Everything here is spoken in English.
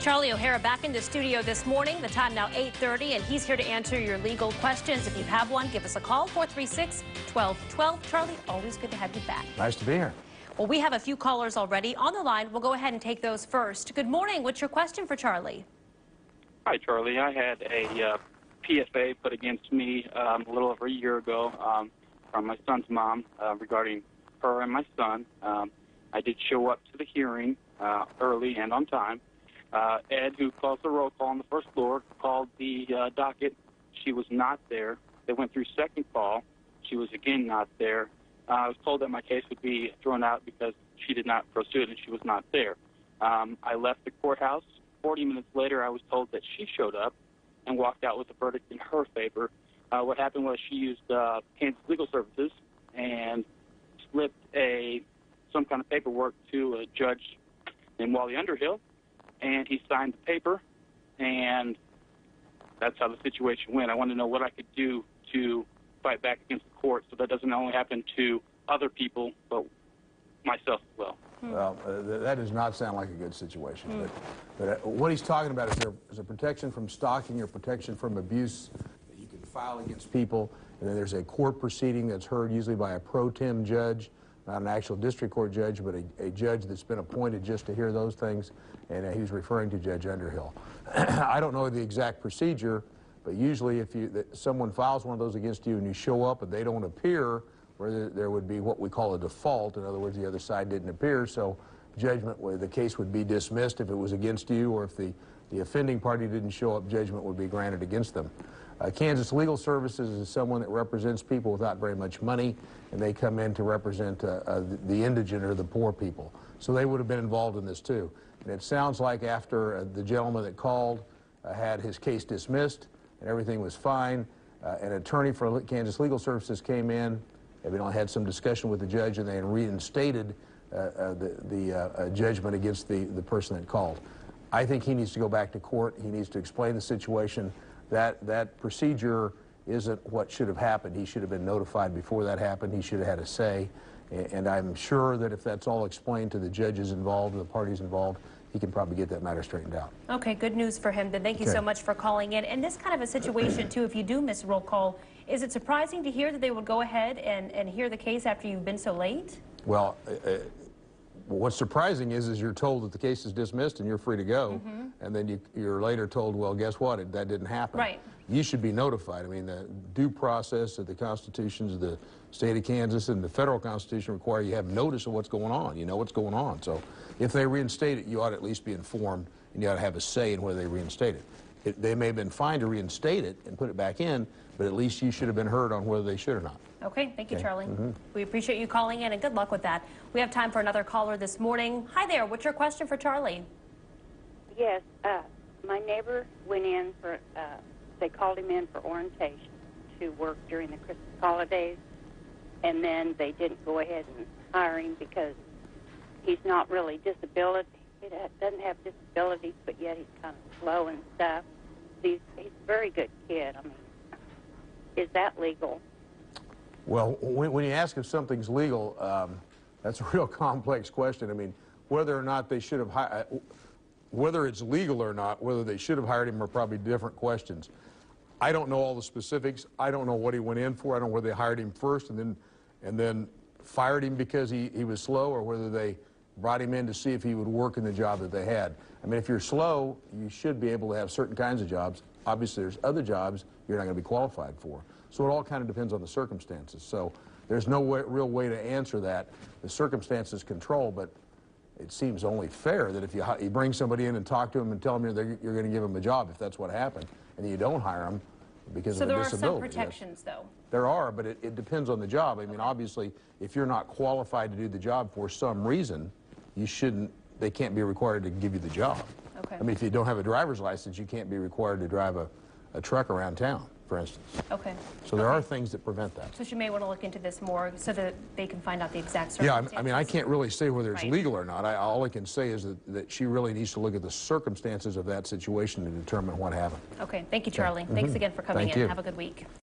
Charlie O'Hara back in the studio this morning. The time now 8:30, and he's here to answer your legal questions. If you have one, give us a call, 436-1212. Charlie, always good to have you back. Nice to be here. Well, we have a few callers already on the line. We'll go ahead and take those first. Good morning. What's your question for Charlie? Hi, Charlie. I had a PFA put against me a little over a year ago from my son's mom regarding her and my son. I did show up to the hearing early and on time. Ed, who calls the roll call on the first floor, called the docket. She was not there. They went through second call. She was again not there. I was told that my case would be thrown out because she did not proceed and she was not there. I left the courthouse. 40 minutes later, I was told that she showed up and walked out with a verdict in her favor. What happened was she used Kansas Legal Services and slipped some kind of paperwork to a judge named Wally Underhill, and he signed the paper, and that's how the situation went. I wanted to know what I could do to fight back against the court so that doesn't only happen to other people, but myself as well. Well, that does not sound like a good situation. But what he's talking about is a protection from stalking or protection from abuse that you can file against people, and then there's a court proceeding that's heard usually by a pro tem judge, not an actual district court judge, but a judge that's been appointed just to hear those things, and he was referring to Judge Underhill. I don't know the exact procedure, but usually if someone files one of those against you and you show up and they don't appear, where there would be what we call a default. In other words, the other side didn't appear, so judgment, the case would be dismissed if it was against you, or if the offending party didn't show up, judgment would be granted against them. Kansas Legal Services is someone that represents people without very much money, and they come in to represent the indigent or the poor people. So they would have been involved in this too. And it sounds like after the gentleman that called had his case dismissed and everything was fine, an attorney for Kansas Legal Services came in, evidently had some discussion with the judge, and they reinstated the judgment against the person that called. I think he needs to go back to court. He needs to explain the situation. That procedure isn't what should have happened. He should have been notified before that happened. He should have had a say. And I'm sure that if that's all explained to the judges involved, the parties involved, he can probably get that matter straightened out. Okay, good news for him. Then thank you so much for calling in. And this kind of a situation, too, if you do miss a roll call, is it surprising to hear that they would go ahead and hear the case after you've been so late? Well, what's surprising is you're told that the case is dismissed and you're free to go, and then you're later told, well, guess what, that didn't happen. Right. You should be notified. I mean, the due process of the constitutions of the state of Kansas and the federal constitution require you have notice of what's going on. You know what's going on. So if they reinstate it, you ought to at least be informed, and you ought to have a say in whether they reinstate it. They may have been fine to reinstate it and put it back in, but at least you should have been heard on whether they should or not. Okay, thank you, Charlie. We appreciate you calling in, and good luck with that. We have time for another caller this morning. Hi there, what's your question for Charlie? Yes, my neighbor went in for, they called him in for orientation to work during the Christmas holidays, and then they didn't go ahead and hire him because he's not really disability. He doesn't have disabilities, but yet he's kind of slow and stuff. He's a very good kid. I mean, is that legal? Well, when you ask if something's legal, that's a real complex question. I mean, whether or not they should have whether it's legal or not, whether they should have hired him are probably different questions. I don't know all the specifics. I don't know what he went in for. I don't know whether they hired him first and then fired him because he was slow, or whether they brought him in to see if he would work in the job that they had. I mean, if you're slow, you should be able to have certain kinds of jobs. Obviously, there's other jobs you're not going to be qualified for. So it all kind of depends on the circumstances. So there's no real way to answer that. The circumstances control, but it seems only fair that if you bring somebody in and talk to them and tell them you're going to give them a job, if that's what happened, and then you don't hire them because of a disability. So there are some protections, though. There are, but it depends on the job. I mean, obviously, if you're not qualified to do the job for some reason, they can't be required to give you the job. Okay. I mean, if you don't have a driver's license, you can't be required to drive a truck around town, for instance. Okay. So there are things that prevent that. So you may want to look into this more so that they can find out the exact circumstances. Yeah, I mean, I can't really say whether it's legal or not. All I can say is that she really needs to look at the circumstances of that situation to determine what happened. Okay. Thank you, Charlie. Thanks again for coming in. You. Have a good week.